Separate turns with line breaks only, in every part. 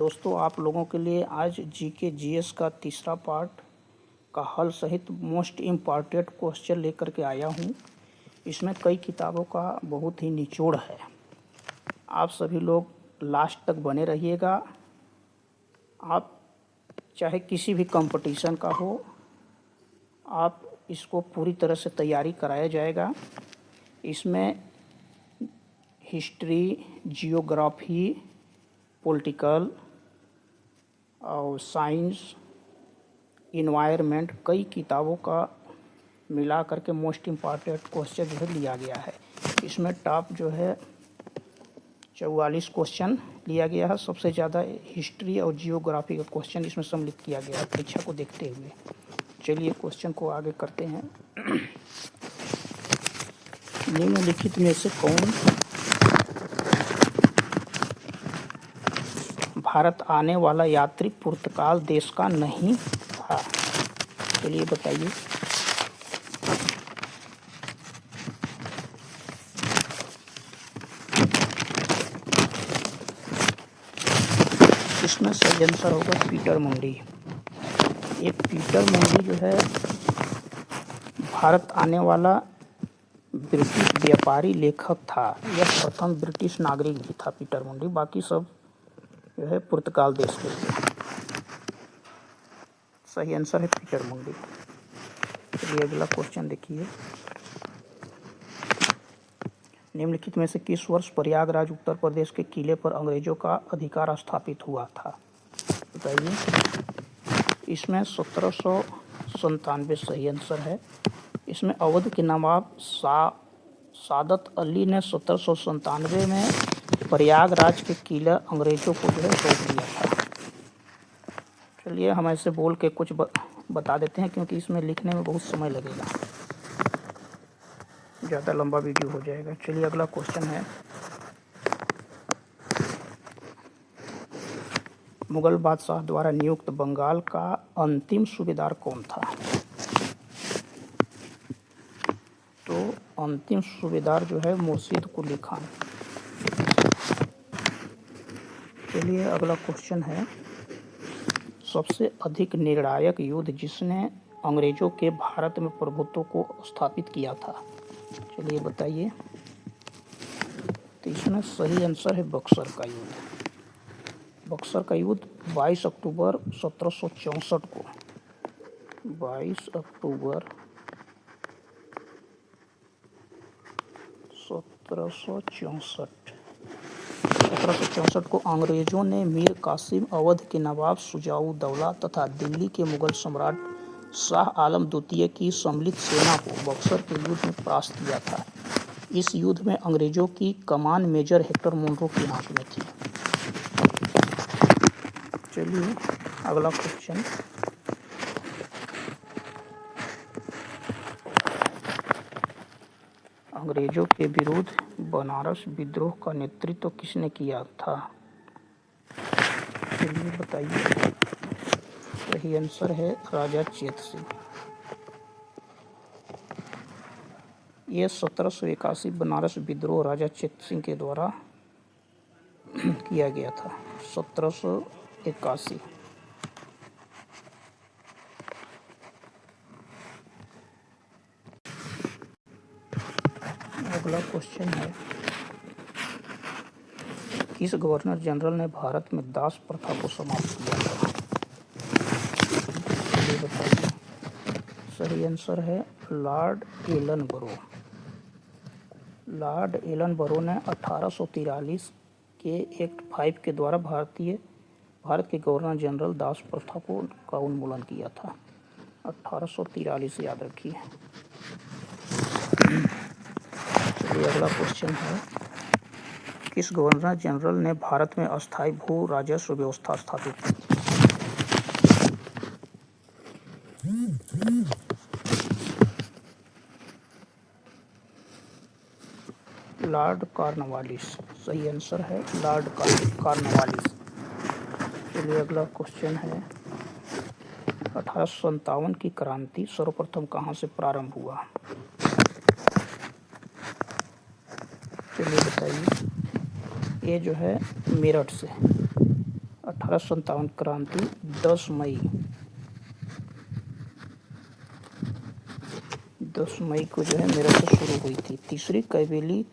दोस्तों, आप लोगों के लिए आज जीके जीएस का तीसरा पार्ट का हल सहित मोस्ट इम्पॉर्टेंट क्वेश्चन लेकर के आया हूं। इसमें कई किताबों का बहुत ही निचोड़ है। आप सभी लोग लास्ट तक बने रहिएगा। आप चाहे किसी भी कंपटीशन का हो, आप इसको पूरी तरह से तैयारी कराया जाएगा। इसमें हिस्ट्री, जियोग्राफी, पॉलिटिकल और साइंस, इन्वायरमेंट, कई किताबों का मिला करके मोस्ट इम्पॉर्टेंट क्वेश्चन जो है लिया गया है। इसमें टॉप जो है 44 क्वेश्चन लिया गया है। सबसे ज़्यादा हिस्ट्री और जियोग्राफी का क्वेश्चन इसमें सम्मिलित किया गया है परीक्षा को देखते हुए। चलिए क्वेश्चन को आगे करते हैं। निम्नलिखित में से कौन भारत आने वाला यात्री पुर्तगाल देश का नहीं था? चलिए बताइए। इसमें सही आंसर होगा पीटर मुंडी। ये पीटर मुंडी जो है भारत आने वाला ब्रिटिश व्यापारी लेखक था। यह प्रथम ब्रिटिश नागरिक भी था पीटर मुंडी। बाकी सब जो है पुर्तगाल देश के थे। सही आंसर है पीटर मुंडी। चलिए अगला क्वेश्चन देखिए। निम्नलिखित में से किस वर्ष प्रयागराज उत्तर प्रदेश के किले पर अंग्रेजों का अधिकार स्थापित हुआ था? बताइए। इसमें 1797 सही आंसर है। इसमें अवध के नवाब सादत अली ने 1797 में प्रयागराज के किला अंग्रेजों को जो है सौंप दिया था। चलिए हम ऐसे बोल के कुछ बता देते हैं, क्योंकि इसमें लिखने में बहुत समय लगेगा, ज़्यादा लंबा वीडियो हो जाएगा। चलिए अगला क्वेश्चन है। मुगल बादशाह द्वारा नियुक्त बंगाल का अंतिम सूबेदार कौन था? तो अंतिम सूबेदार जो है मुर्शीद कुली खान। चलिए अगला क्वेश्चन है। सबसे अधिक निर्णायक युद्ध जिसने अंग्रेजों के भारत में प्रभुत्व को स्थापित किया था? चलिए बताइए। तो इसमें सही आंसर है बक्सर का युद्ध। बक्सर का युद्ध 22 अक्टूबर 1764 को 22 अक्टूबर 1764 को अंग्रेजों ने मीर कासिम, अवध के नवाब शुजाउद्दौला तथा दिल्ली के मुगल सम्राट शाह आलम द्वितीय की सम्मिलित सेना को बक्सर के युद्ध में परास्त किया था। इस युद्ध में अंग्रेजों की कमान मेजर हेक्टर मुनरो के हाथ में थी। चलिए अगला क्वेश्चन। अंग्रेजों के विरुद्ध बनारस विद्रोह का नेतृत्व किसने किया था? चलिए बताइए। सही आंसर है राजा चेत सिंह। यह 1781 बनारस विद्रोह राजा चेत सिंह के द्वारा किया गया था। 1781। अगला क्वेश्चन है। किस गवर्नर जनरल ने भारत में दास प्रथा को समाप्त किया था? ये बताइए। सही आंसर है लॉर्ड एलन बरो। लॉर्ड एलन बरो ने 1843 के एक्ट 5 के द्वारा भारत के गवर्नर जनरल दास प्रथा का उन्मूलन किया था। 1843 याद रखिए। चलिए अगला क्वेश्चन है। किस गवर्नर जनरल ने भारत में अस्थायी भू राजस्व व्यवस्था स्थापित की? Lord Cornwallis. सही आंसर है लॉर्ड कॉर्नवालिस। चलिए अगला क्वेश्चन है। 1857 की क्रांति सर्वप्रथम कहाँ से प्रारंभ हुआ? चलिए बताइए। ये जो है मेरठ से 1857 क्रांति 10 मई 10 मई को जो है मेरठ से शुरू हुई थी। तीसरी कैवेली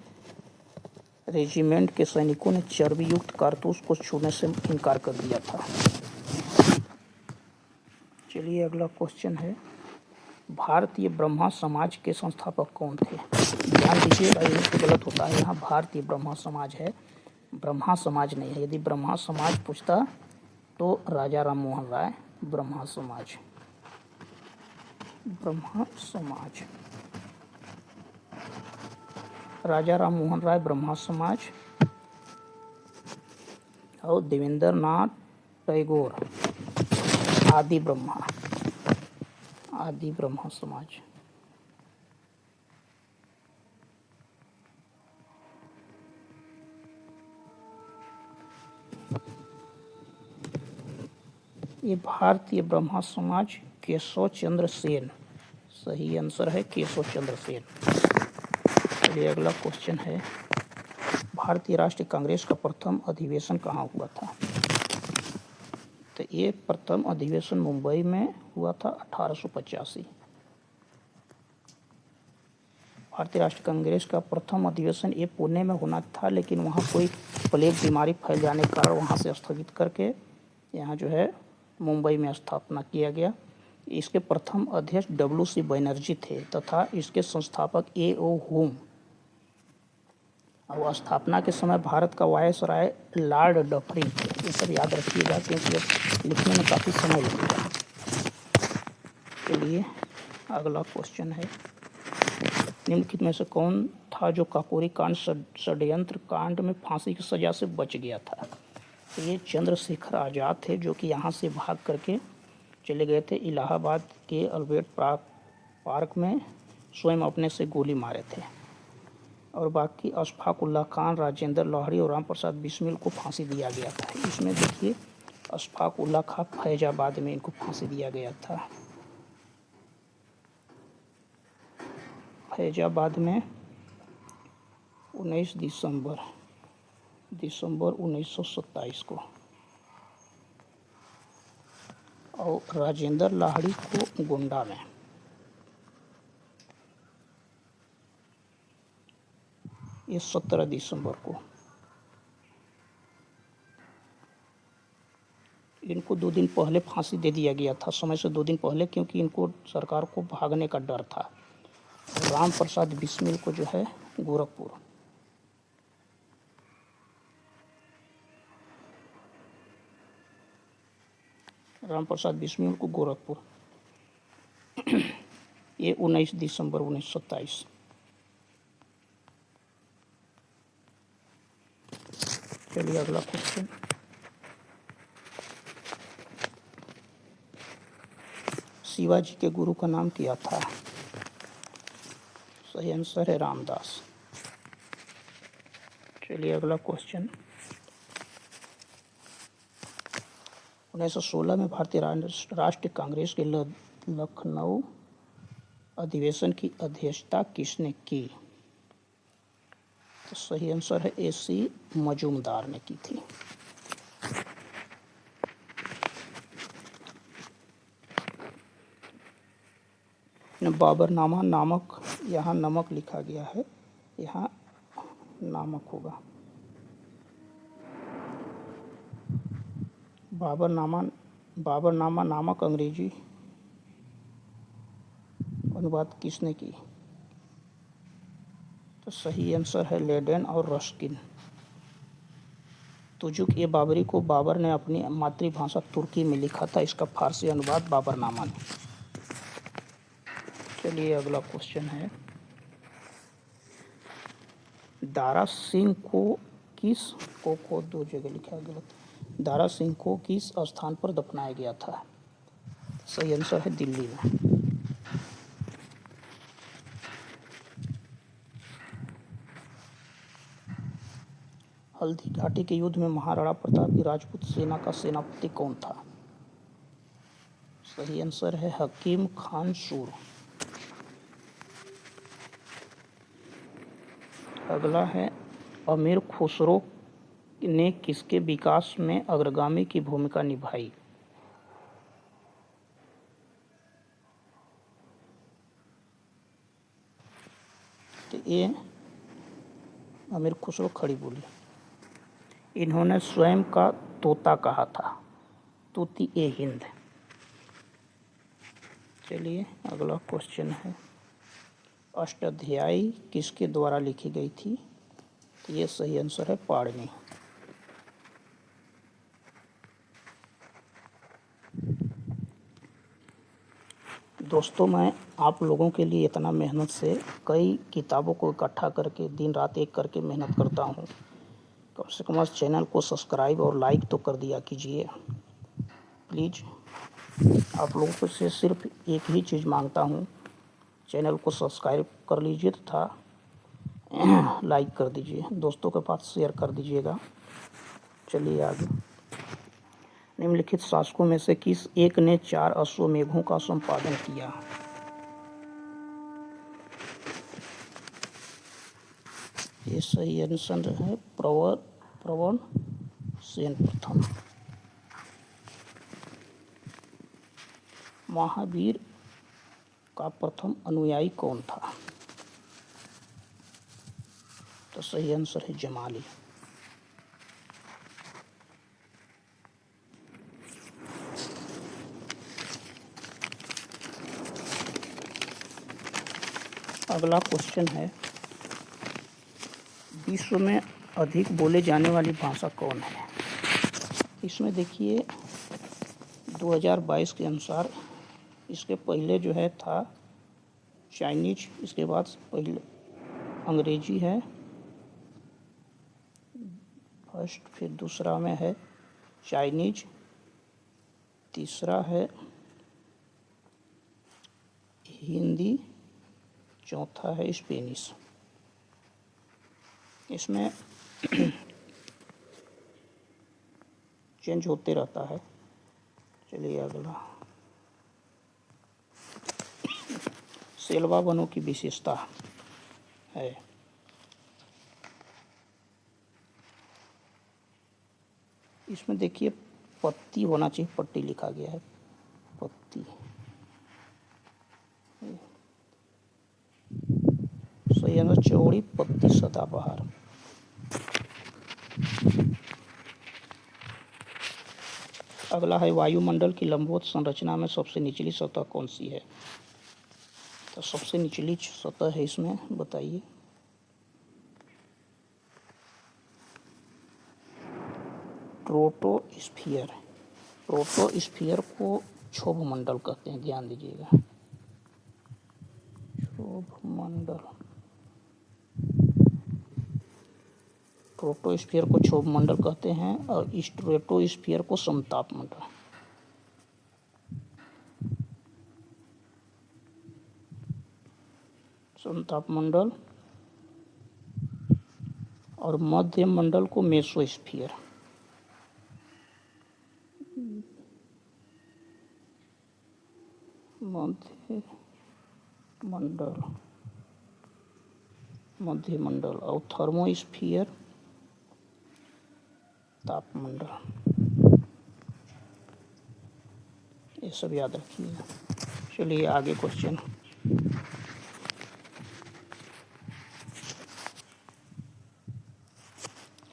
रेजिमेंट के सैनिकों ने चर्बी युक्त कारतूस को छूने से इनकार कर दिया था। चलिए अगला क्वेश्चन है, भारतीय ब्रह्मा समाज के संस्थापक कौन थे? ध्यान दीजिएगा, ये तो गलत होता है, यहाँ भारतीय ब्रह्मा समाज है, ब्रह्मा समाज नहीं है। यदि ब्रह्मा समाज पूछता तो राजा राम मोहन राय ब्रह्मा समाज, ब्रह्मा समाज, राजा राम मोहन राय ब्रह्मा समाज, और देवेंद्र नाथ टैगोर आदि ब्रह्मा समाज। ये भारतीय ब्रह्मा समाज केशव चंद्र सेन, सही आंसर है केशव चंद्र सेन। चलिए अगला क्वेश्चन है, भारतीय राष्ट्रीय कांग्रेस का प्रथम अधिवेशन कहाँ हुआ था? तो ये प्रथम अधिवेशन मुंबई में हुआ था 1885। भारतीय राष्ट्रीय कांग्रेस का प्रथम अधिवेशन ये पुणे में होना था, लेकिन वहाँ कोई प्लेग बीमारी फैल जाने के कारण वहाँ से स्थगित करके यहाँ जो है मुंबई में स्थापना किया गया। इसके प्रथम अध्यक्ष WC बनर्जी थे तथा इसके संस्थापक A.O. हुम। और स्थापना के समय भारत का वायसराय लॉर्ड डफरिन थे। ये सब याद रखिएगा क्योंकि लिखने में काफ़ी समय लगेगा। चलिए अगला क्वेश्चन है, निम्नलिखित में से कौन था जो काकोरी कांड षड्यंत्र कांड में फांसी की सजा से बच गया था? तो ये चंद्रशेखर आज़ाद थे, जो कि यहाँ से भाग करके चले गए थे इलाहाबाद के अल्बर्ट पार्क में, स्वयं अपने से गोली मारे थे। और बाकी अशफाक उल्लाह खान, राजेंद्र लाहिड़ी और राम प्रसाद बिस्मिल को फांसी दिया गया था। इसमें देखिए अशफाक उल्लाह खान फैजाबाद में इनको फांसी दिया गया था, फैजाबाद में 19 दिसंबर 1927 को। और राजेंद्र लाहिड़ी को गोंडा में। ये 17 दिसंबर को। इनको 2 दिन पहले फांसी दे दिया गया था, समय से 2 दिन पहले, क्योंकि इनको सरकार को भागने का डर था। राम प्रसाद बिस्मिल को जो है गोरखपुर। राम प्रसाद बिस्मिल को गोरखपुर। ये 19 दिसंबर 1927। चलिए अगला क्वेश्चन, शिवाजी के गुरु का नाम क्या था? सही आंसर है रामदास। चलिए अगला क्वेश्चन, 1916 में भारतीय राष्ट्रीय कांग्रेस के लखनऊ अधिवेशन की अध्यक्षता किसने की? तो सही आंसर है AC मजूमदार ने की थी। बाबरनामा नामक, यहाँ नमक लिखा गया है, यहाँ नामक होगा। बाबरनामा नामक अंग्रेजी अनुवाद किसने की? तो सही आंसर है लेडेन और रस्किन। तुजुक ए बाबरी को बाबर ने अपनी मातृभाषा तुर्की में लिखा था, इसका फारसी अनुवाद बाबरनामा ने। चलिए अगला क्वेश्चन है, दारा सिंह को किस को 2 जगह लिखा है, गलत। दारा सिंह को किस स्थान पर दफनाया गया था? सही आंसर है दिल्ली में। हल्दी घाटी के युद्ध में महाराणा प्रताप की राजपूत सेना का सेनापति कौन था? सही आंसर है हकीम खान सूर। अगला है अमीर खुसरो ने किसके विकास में अग्रगामी की भूमिका निभाई? तो ये अमीर खुसरो खड़ीबोली। इन्होंने स्वयं का तोता कहा था, तूती ए हिंद। चलिए अगला क्वेश्चन है, अष्टाध्यायी किसके द्वारा लिखी गई थी? तो ये सही आंसर है पाणिनि। दोस्तों, मैं आप लोगों के लिए इतना मेहनत से कई किताबों को इकट्ठा करके दिन रात एक करके मेहनत करता हूँ। कम से कम चैनल को सब्सक्राइब और लाइक तो कर दिया कीजिए प्लीज़। आप लोगों से सिर्फ एक ही चीज़ मांगता हूँ, चैनल को सब्सक्राइब कर लीजिए तथा लाइक कर दीजिए, दोस्तों के पास शेयर कर दीजिएगा। चलिए आगे। निम्नलिखित शासकों में से किस एक ने 4 अश्वमेधों का संपादन किया? ये सही आंसर है प्रवण सेन प्रथम। महावीर का प्रथम अनुयायी कौन था? तो सही आंसर है जमाली। अगला क्वेश्चन है, विश्व में अधिक बोले जाने वाली भाषा कौन है? इसमें देखिए 2022 के अनुसार इसके पहले जो है था चाइनीज, इसके बाद पहले अंग्रेजी है फर्स्ट, फिर दूसरा में है चाइनीज, तीसरा है हिंदी, चौथा है स्पेनिश। इसमें चेंज होते रहता है। चलिए अगला, सेल्वा वनों की विशेषता है। इसमें देखिए पत्ती होना चाहिए, पट्टी लिखा गया है पत्ती। सही आंसर चौड़ी पत्ती सदाबहार। अगला है, वायुमंडल की लंबवत संरचना में सबसे निचली सतह कौन सी है? तो सबसे निचली सतह है इसमें, बताइए। ट्रोपोस्फियर। ट्रोपोस्फियर को क्षोभ मंडल कहते हैं, ध्यान दीजिएगा, क्षोभ मंडल। ट्रोपोस्फियर को क्षोभ मंडल कहते हैं और स्ट्रेटोस्फियर को समताप मंडल। समताप मंडल और मध्य मंडल को मेसोस्फियर। मध्य मंडल और थर्मोस्फियर तापमंडल। ये सब याद रखिएगा। चलिए आगे क्वेश्चन,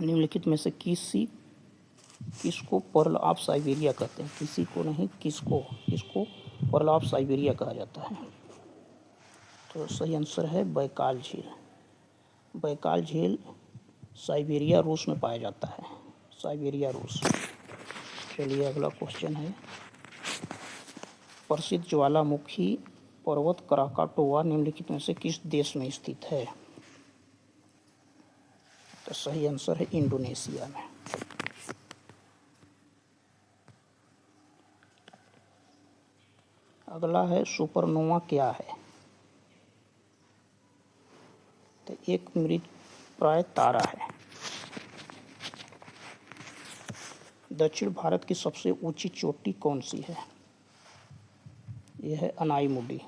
निम्नलिखित में से किसको पर्ल ऑफ साइबेरिया कहते हैं? किसी को नहीं, किसको पर्ल ऑफ साइबेरिया कहा जाता है? तो सही आंसर है बैकाल झील। बैकाल झील साइबेरिया रूस में पाया जाता है, साइबेरिया रूस। चलिए अगला क्वेश्चन है, प्रसिद्ध ज्वालामुखी पर्वत क्राकाटोआ निम्नलिखित में से किस देश में स्थित है? तो सही आंसर है इंडोनेशिया में। अगला है, सुपरनोवा क्या है? तो एक मृतप्राय तारा है। दक्षिण भारत की सबसे ऊंची चोटी कौन सी है? यह है अनाईमुडी।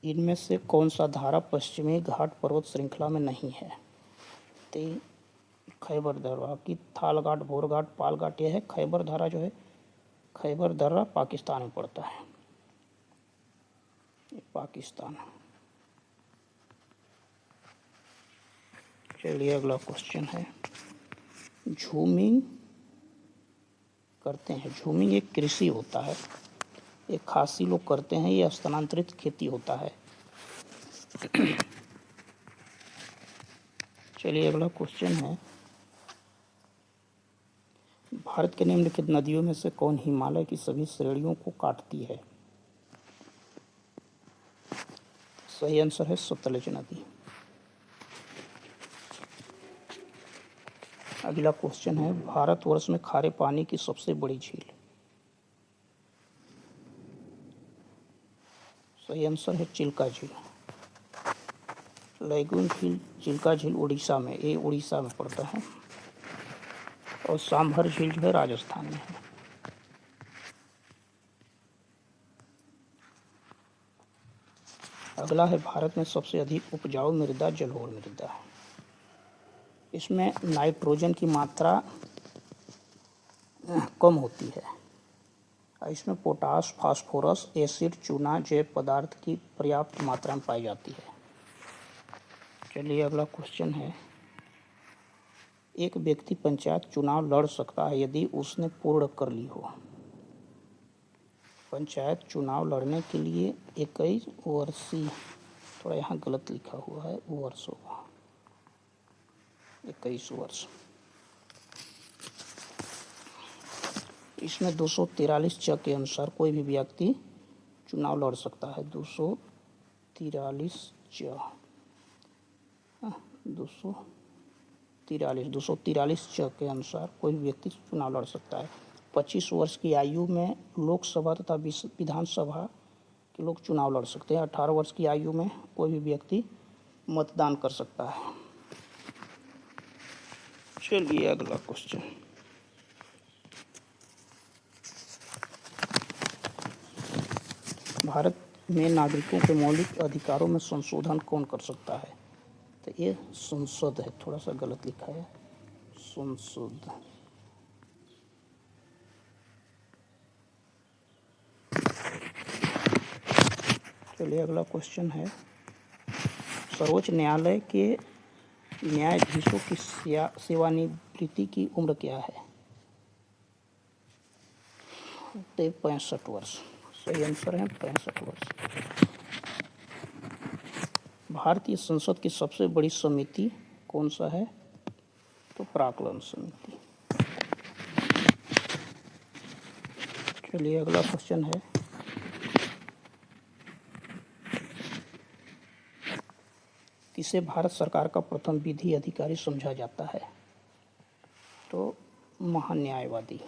इनमें से कौन सा धारा पश्चिमी घाट पर्वत श्रृंखला में नहीं है? तो खैबर दर्रा की थाल घाट, भोर घाट, पाल घाट, यह है। खैबर धारा जो है, खैबर दर्रा पाकिस्तान में पड़ता है, पाकिस्तान। चलिए अगला क्वेश्चन है, झूमिंग करते हैं। झूमिंग एक कृषि होता है, एक खासी लोग करते हैं, ये स्थानांतरित खेती होता है। चलिए अगला क्वेश्चन है, भारत के निम्नलिखित नदियों में से कौन हिमालय की सभी श्रेणियों को काटती है? सही आंसर है सतलज नदी। अगला क्वेश्चन है, भारतवर्ष में खारे पानी की सबसे बड़ी झील? सही आंसर है चिल्का झील। लैगून झील, चिल्का झील उड़ीसा में, ये उड़ीसा में पड़ता है, और सांभर झील जो है राजस्थान में है। अगला है, भारत में सबसे अधिक उपजाऊ मृदा जलोढ़ मृदा है। इसमें नाइट्रोजन की मात्रा कम होती है, इसमें पोटास, फास्फोरस, एसिड, चूना जैव पदार्थ की पर्याप्त मात्रा में पाई जाती है। चलिए अगला क्वेश्चन है, एक व्यक्ति पंचायत चुनाव लड़ सकता है यदि उसने पूर्ण कर ली हो। पंचायत चुनाव लड़ने के लिए 21 वर्षीय, थोड़ा यहाँ गलत लिखा हुआ है, वर्ष होगा 21 वर्ष। इसमें 243 च के अनुसार कोई भी व्यक्ति चुनाव लड़ सकता है। 243 च 243 च के अनुसार कोई भी व्यक्ति चुनाव लड़ सकता है। 25 वर्ष की आयु में लोकसभा तथा विधानसभा के लोग चुनाव लड़ सकते हैं। 18 वर्ष की आयु में कोई भी व्यक्ति मतदान कर सकता है। चलिए अगला क्वेश्चन, भारत में नागरिकों के मौलिक अधिकारों में संशोधन कौन कर सकता है? तो ये संसद है, थोड़ा सा गलत लिखा है, संसद। चलिए अगला क्वेश्चन है, सर्वोच्च न्यायालय के न्यायाधीशों की सेवानिवृत्ति की उम्र क्या है? तो 65 वर्ष। सही आंसर है 65 वर्ष। भारतीय संसद की सबसे बड़ी समिति कौन सा है? तो प्राक्कलन समिति। चलिए अगला क्वेश्चन है, किसे भारत सरकार का प्रथम विधि अधिकारी समझा जाता है? तो महान्यायवादी।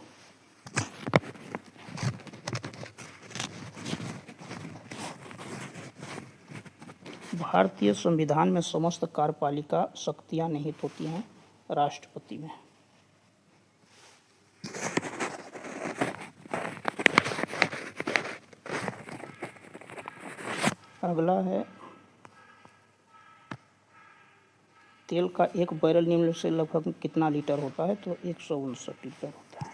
भारतीय संविधान में समस्त कार्यपालिका शक्तियां निहित होती हैं राष्ट्रपति में। अगला है, तेल का एक बैरल निम्न से लगभग कितना लीटर होता है? तो 159 लीटर होता है।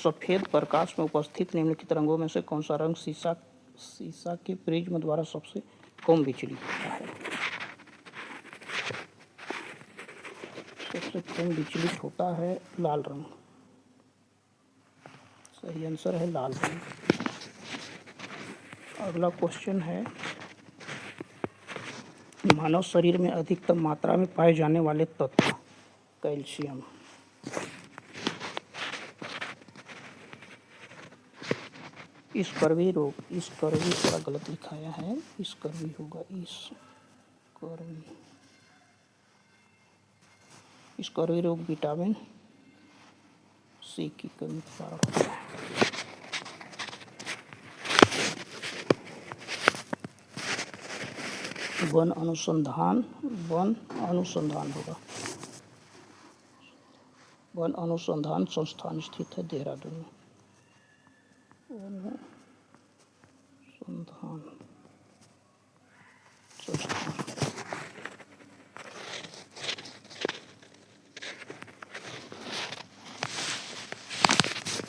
सफेद प्रकाश में उपस्थित निम्नलिखित रंगों में से कौन सा रंग शीशा के प्रिज्म द्वारा सबसे कम विचलित होता है? सबसे कम विचलित होता है लाल रंग। सही आंसर है लाल रंग। अगला क्वेश्चन है, मानव शरीर में अधिकतम मात्रा में पाए जाने वाले तत्व? कैल्शियम। स्कर्वी रोग, स्कर्वी थोड़ा गलत लिखाया है, स्कर्वी होगा स्कर्वी रोग विटामिन सी की कमी के कारण होता है। वन अनुसंधान होगा, वन अनुसंधान संस्थान स्थित है देहरादून में। अनुसंधान संस्थान।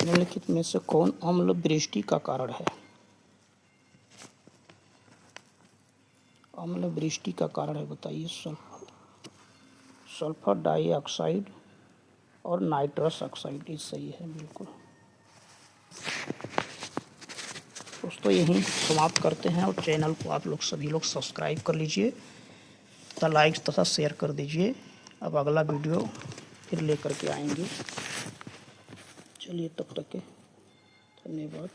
निम्नलिखित में से कौन अम्ल वृष्टि का कारण है? अम्ल वृष्टि का कारण है, बताइए। सल्फर डाइऑक्साइड और नाइट्रस ऑक्साइड, ये सही है बिल्कुल। दोस्तों यहीं समाप्त करते हैं, और चैनल को आप लोग सभी लोग सब्सक्राइब कर लीजिए तथा लाइक तथा शेयर कर दीजिए। अब अगला वीडियो फिर लेकर के आएंगे। चलिए तब तक के धन्यवाद।